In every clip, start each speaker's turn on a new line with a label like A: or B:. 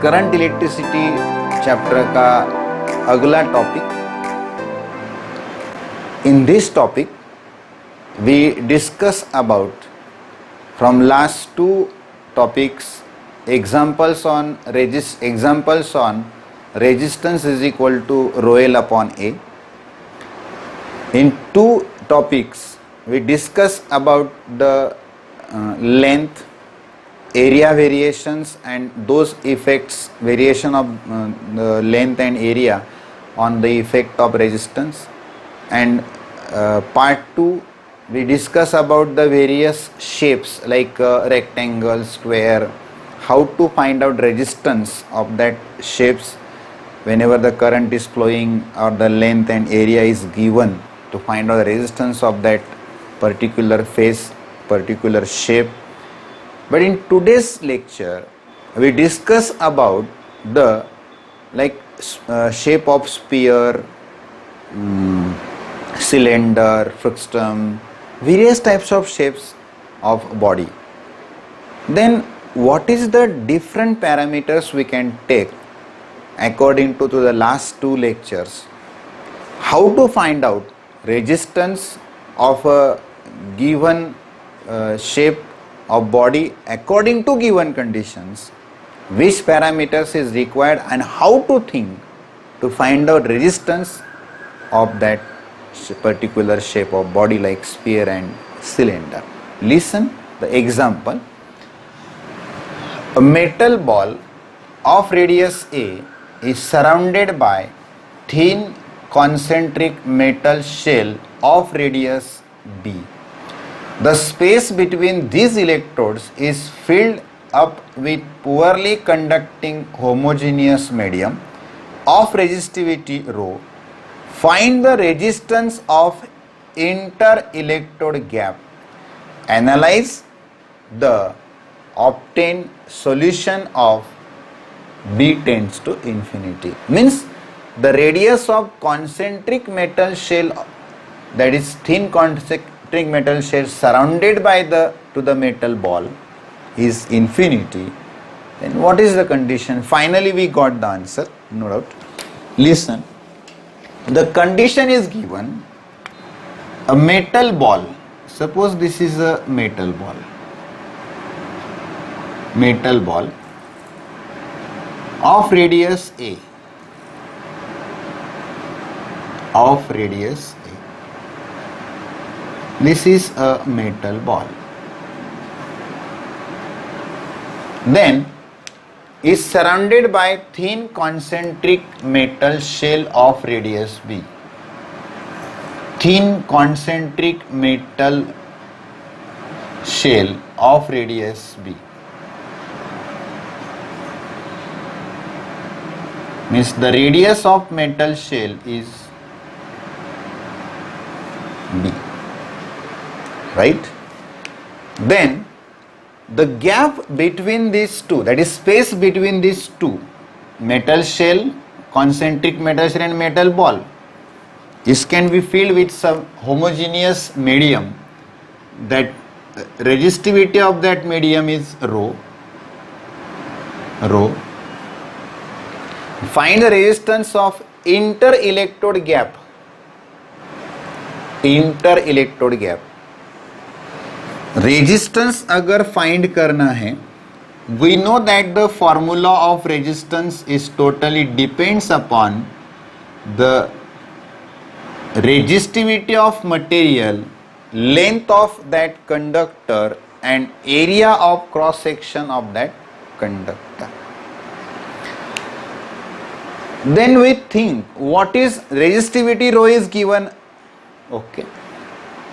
A: Current electricity chapter का अगला topic. In this topic we discuss about from last two topics examples on resistance is equal to rho L upon A. In two topics we discuss about the length, area variations and those effects, variation of the length and area on the effect of resistance. And part 2 we discuss about the various shapes like rectangle, square, how to find out resistance of that shapes whenever the current is flowing or the length and area is given, to find out the resistance of that particular phase, particular shape. But in today's lecture we discuss about the shape of sphere, cylinder, frustum, various types of shapes of body. Then what is the different parameters we can take according to the last two lectures? How to find out resistance of a given shape of body according to given conditions, which parameters is required, and how to think to find out resistance of that particular shape of body like sphere and cylinder. Listen the example. A metal ball of radius A is surrounded by thin concentric metal shell of radius B. The space between these electrodes is filled up with poorly conducting homogeneous medium of resistivity rho. Find the resistance of inter-electrode gap. Analyze the obtained solution of B tends to infinity. Means the radius of concentric metal shell, that is thin concentric metal shell surrounded by the metal ball, is infinity. Then what is the condition? Finally we got the answer, no doubt. Listen. The condition is given: a metal ball, suppose this is a metal ball of radius A, this is a metal ball, then is surrounded by thin concentric metal shell of radius B. Thin concentric metal shell of radius B means the radius of metal shell is B, right? Then the gap between these two, that is space between these two, metal shell, concentric metal shell and metal ball, this can be filled with some homogeneous medium. That resistivity of that medium is rho. Find the resistance of inter-electrode gap. Resistance अगर find करना है, we know that the formula of resistance is totally depends upon the resistivity of material, length of that conductor and area of cross section of that conductor. Then we think what is resistivity rho is given, okay,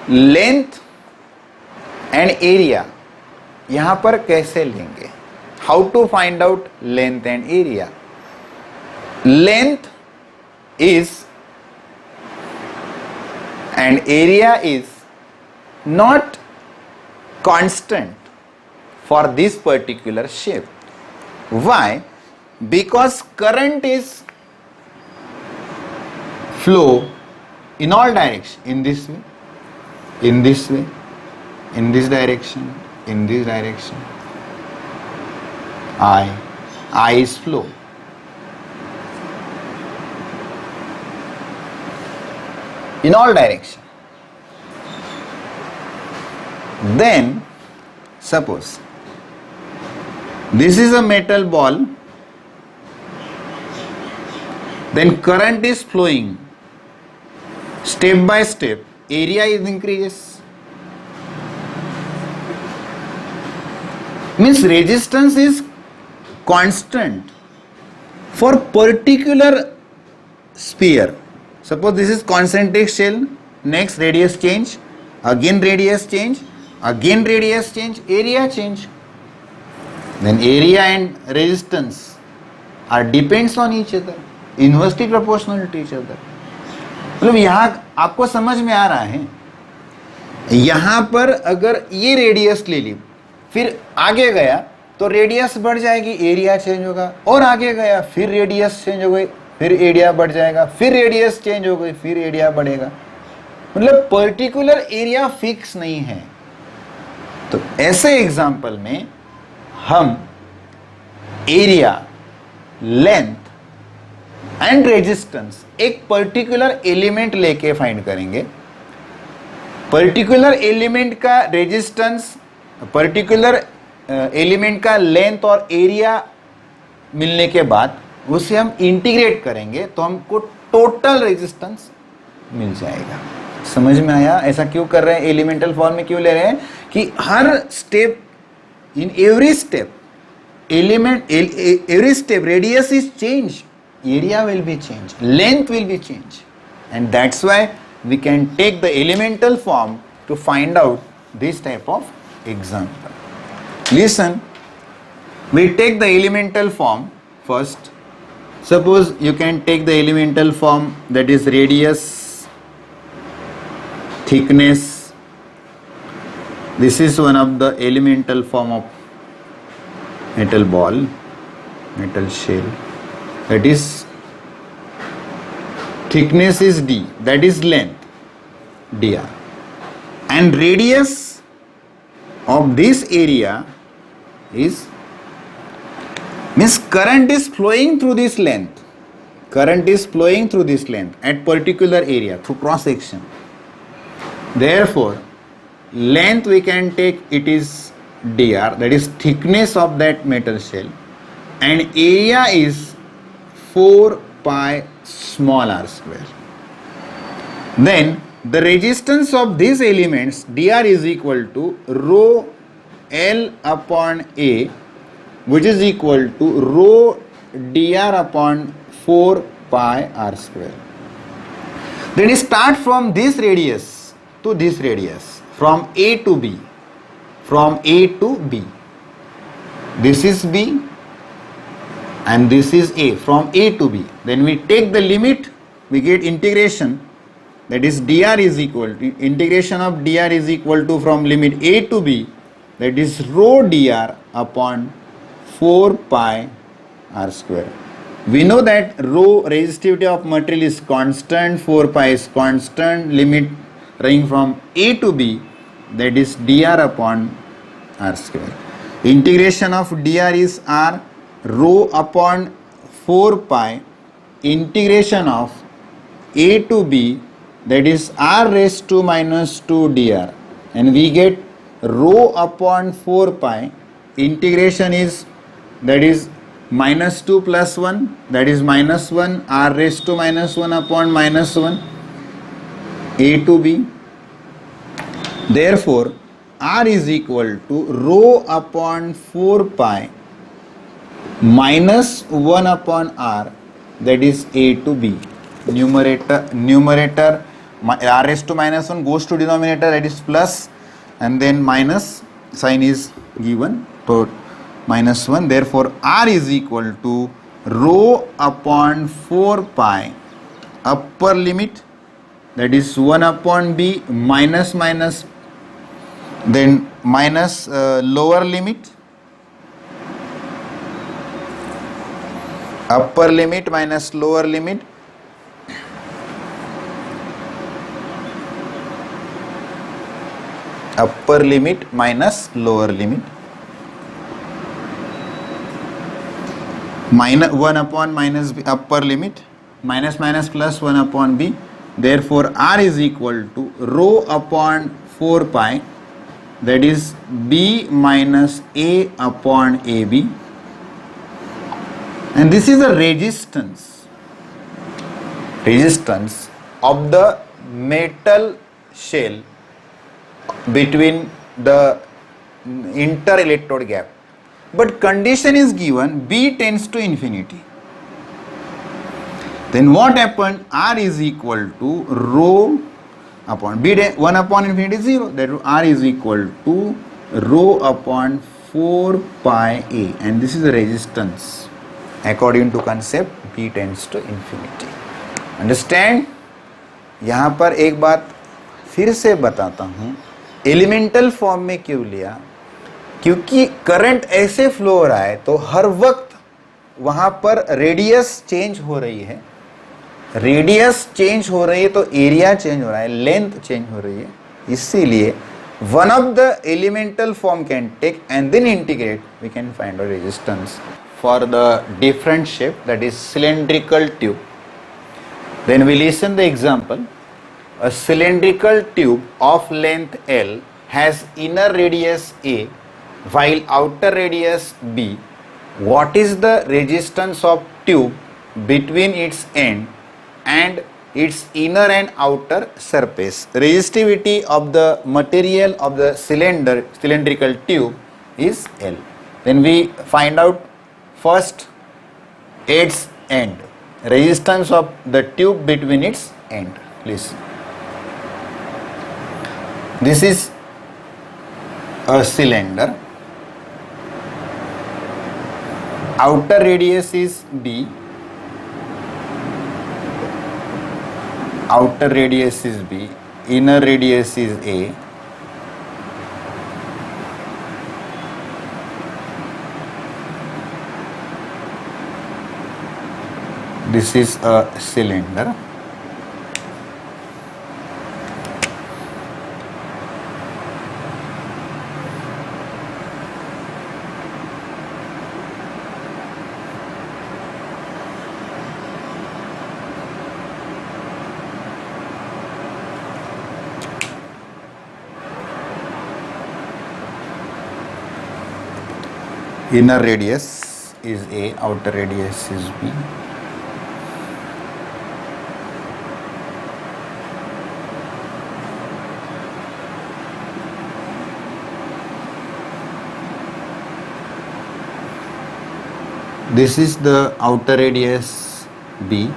A: length and area यहाँ पर कैसे लेंगे? How to find out length and area? Length is and area is not constant for this particular shape. Why? Because current is flow in all directions, in this way, in this way, in this direction, in this direction. I ice flow. In all direction. Then suppose this is a metal ball, then current is flowing step by step, area is increases. Means resistance is constant for particular sphere. Suppose this is concentric shell, next radius change, again radius change, again radius change, area change. Then area and resistance are depends on each other, inversely proportional to each other. मतलब यहाँ आपको समझ में आ रहा है, यहाँ पर अगर ये रेडियस ले ली, फिर आगे गया तो रेडियस बढ़ जाएगी, एरिया चेंज होगा, और आगे गया फिर रेडियस चेंज हो गई, फिर एरिया बढ़ जाएगा, फिर रेडियस चेंज हो गई, फिर एरिया बढ़ेगा. मतलब पर्टिकुलर एरिया फिक्स नहीं है. तो ऐसे एग्जाम्पल में हम एरिया, लेंथ एंड रेजिस्टेंस एक पर्टिकुलर एलिमेंट लेके फाइंड करेंगे. पर्टिकुलर एलिमेंट का रेजिस्टेंस, पर्टिकुलर एलिमेंट का लेंथ और एरिया मिलने के बाद उसे हम इंटीग्रेट करेंगे तो हमको टोटल रेजिस्टेंस मिल जाएगा. समझ में आया? ऐसा क्यों कर रहे हैं, एलिमेंटल फॉर्म में क्यों ले रहे हैं कि हर step, in every step element, every step radius is change, area will be changed, length will be changed, and that's why we can take the elemental form to find out this type of example. Listen, we take the elemental form first. Suppose you can take the elemental form, that is radius, thickness. This is one of the elemental form of metal ball, metal shell. That is thickness is d, that is length dr, and radius of this area is, means current is flowing through this length, current is flowing through this length at particular area through cross section. Therefore length we can take, it is dr, that is thickness of that metal shell, and area is 4 pi small r square. Then the resistance of these elements dr is equal to rho L upon A, which is equal to rho dr upon 4 pi r square. Then start from this radius to this radius, from A to B, from A to B. This is B and this is A, from A to B. Then we take the limit, we get integration, that is dr is equal to, integration of dr is equal to from limit A to B, that is rho dr upon 4 pi r square. We know that rho, resistivity of material, is constant, 4 pi is constant, limit running from A to B, that is dr upon r square. Integration of dr is r, rho upon 4 pi, integration of A to B, that is r raised to minus 2 dr, and we get rho upon 4 pi, integration is, that is minus 2 plus 1, that is minus 1, r raised to minus 1 upon minus 1, A to B. Therefore r is equal to rho upon 4 pi minus 1 upon r, that is A to B. Numerator r raised to minus 1 goes to denominator, that is plus, and then minus sign is given, so minus 1. Therefore r is equal to rho upon 4 pi upper limit, that is 1 upon b, minus minus, then minus lower limit, upper limit minus lower limit, upper limit minus lower limit. minus 1 upon minus b, upper limit, minus minus plus 1 upon b. Therefore r is equal to rho upon 4 pi, that is b minus a upon ab, and this is the resistance of the metal shell between the inter-electrode gap. But condition is given b tends to infinity. Then what happened? R is equal to rho upon b, 1 upon infinity 0. That R is equal to rho upon 4 pi a, and this is the resistance according to concept b tends to infinity. Understand? यहाँ पर एक बात फिर से बताता हूँ, elemental form में क्यों लिया? क्योंकि करंट ऐसे फ्लो हो रहा है तो हर वक्त वहां पर रेडियस चेंज हो रही है, रेडियस चेंज हो रही है तो एरिया चेंज हो रहा है, लेंथ चेंज हो रही है. इसीलिए one of the elemental form can take and then integrate, we can find out resistance for the different shape, that is cylindrical tube. Then we listen the example. A cylindrical tube of length L has inner radius A while outer radius B. What is the resistance of tube between its end and its inner and outer surface? Resistivity of the material of the cylindrical tube is L. Then we find out first its end, resistance of the tube between its end. Please. This is a cylinder. Outer radius is B. Outer radius is B. Inner radius is A. This is a cylinder. Inner radius is A, outer radius is B. This is the outer radius B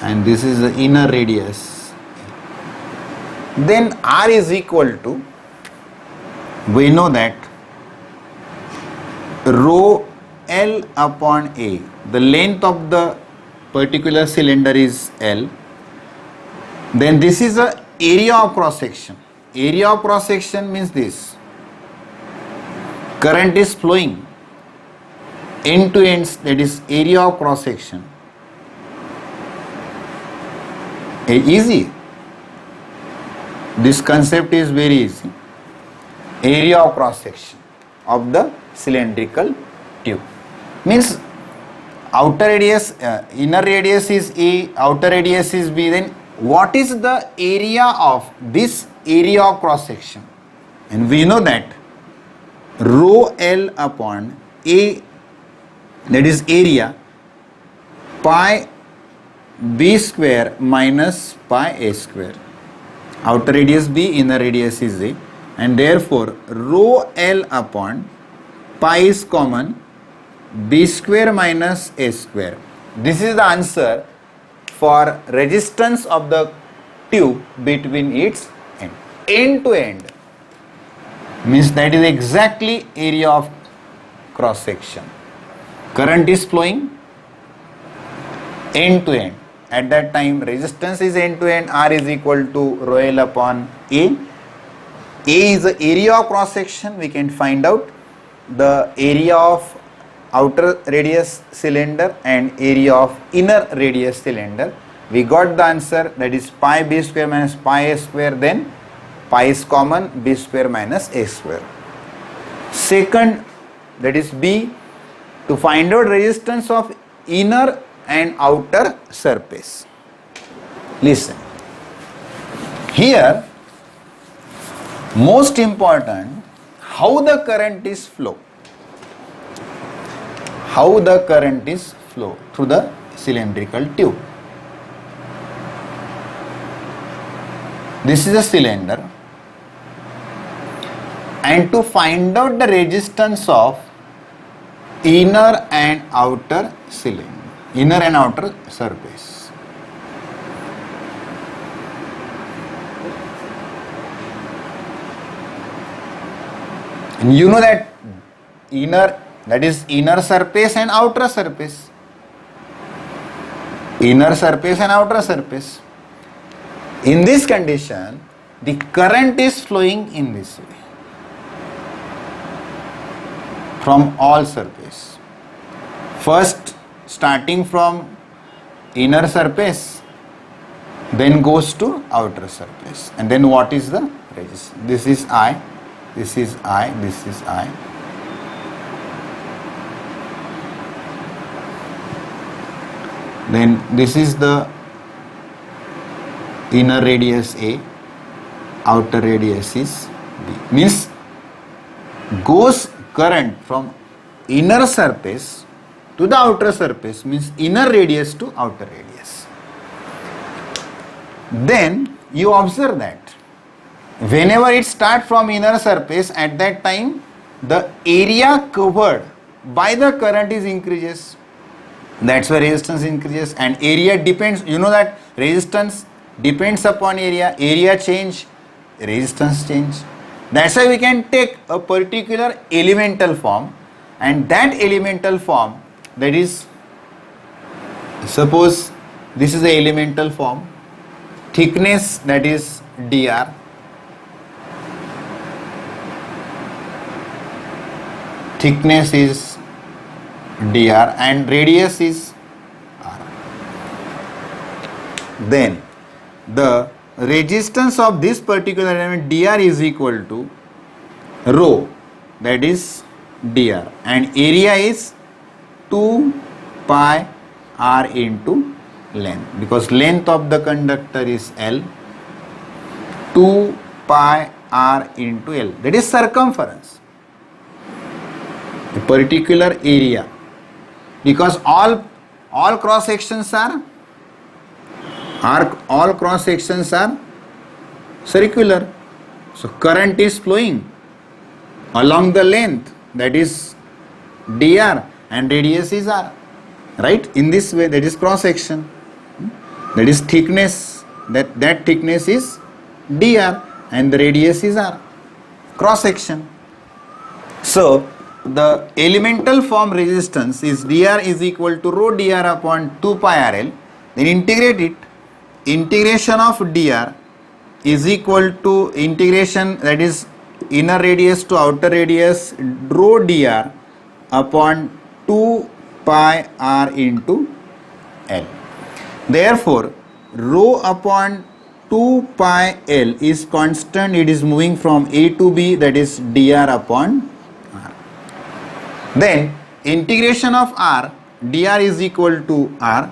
A: and this is the inner radius. Then R is equal to, we know that rho L upon A, the length of the particular cylinder is L. Then this is the area of cross section. Area of cross section means this: current is flowing end to ends, that is area of cross section. Easy. This concept is very easy. Area of cross section of the cylindrical tube means outer radius, inner radius is A, outer radius is B. Then what is the area of this area of cross section? And we know that rho L upon A, that is area, pi B square minus pi A square. Outer radius B, inner radius is A, and therefore rho L upon pi is common, B square minus A square. This is the answer for resistance of the tube between its end. End to end means that is exactly area of cross section. Current is flowing end to end. At that time resistance is end to end. R is equal to rho L upon A. A is the area of cross section. We can find out the area of outer radius cylinder and area of inner radius cylinder. We got the answer, that is pi B square minus pi A square. Then pi is common, B square minus A square. Second, that is B, To find out resistance of inner and outer surface. Listen. Here, most important, how the current is flow. How the current is flow through the cylindrical tube. This is a cylinder, and to find out the resistance of inner and outer cylinder, inner and outer surface. And you know that inner, that is inner surface and outer surface. Inner surface and outer surface. In this condition, the current is flowing in this way from all surface. First starting from inner surface, then goes to outer surface. And then what is the resistance? This is I, this is I, this is I. Then this is the inner radius A, outer radius is B. Means goes current from inner surface to the outer surface, means inner radius to outer radius. Then you observe that whenever it starts from inner surface, at that time the area covered by the current is increases. That's why resistance increases, and area depends, you know that resistance depends upon area, area change, resistance change. That's why we can take a particular elemental form, and that elemental form, that is, suppose this is the elemental form, thickness, that is dr, thickness is dr and radius is r. Then the resistance of this particular element dr is equal to rho, that is dr, and area is 2 pi r into length, because length of the conductor is L, 2 pi r into L, that is circumference, a particular area, because all cross sections are all cross sections are circular. So current is flowing along the length, that is dr, and radius is r, right? In this way, that is cross section, that is thickness, that thickness is dr and the radius is r, cross section. So the elemental form resistance is dr is equal to rho dr upon 2 pi rl. Then integrate it. Integration of dr is equal to integration, that is inner radius to outer radius, rho dr upon 2 pi r into L. Therefore, rho upon 2 pi L is constant, it is moving from A to B, that is dr upon r. Then integration of r, dr is equal to r,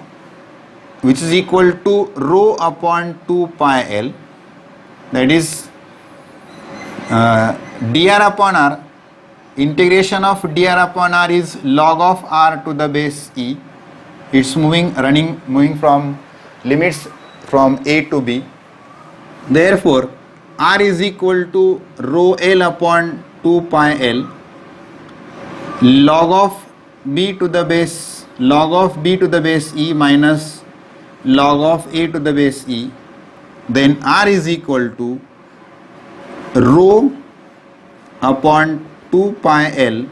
A: which is equal to rho upon 2 pi L, that is dr upon r. Integration of dr upon r is log of r to the base e. It's moving from limits from A to B. Therefore, r is equal to rho L upon 2 pi L, log of b to the base e minus log of a to the base e. Then r is equal to rho upon 2 pi L,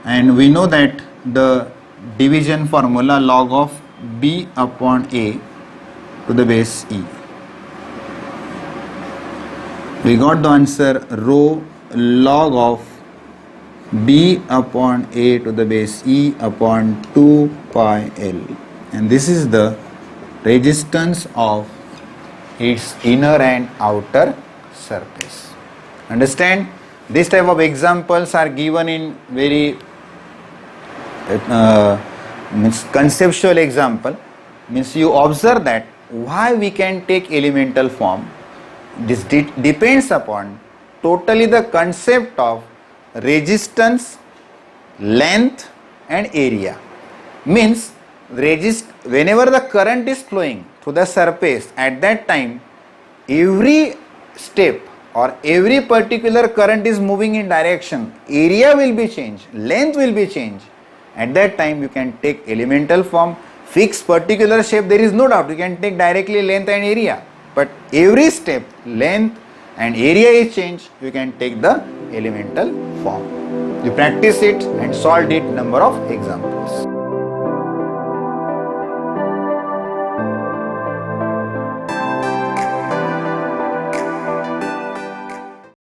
A: and we know that the division formula, log of b upon a to the base e. We got the answer, rho log of b upon a to the base e upon 2 pi L, and this is the resistance of its inner and outer surface. Understand? This type of examples are given in very means conceptual example, means you observe that why we can take elemental form. This depends upon totally the concept of resistance, length and area. Means whenever the current is flowing through the surface, at that time every step or every particular current is moving in direction, area will be changed, length will be changed. At that time you can take elemental form, fix particular shape, there is no doubt you can take directly length and area, but every step length and area is changed, you can take the elemental form. You practice it and solve it number of examples.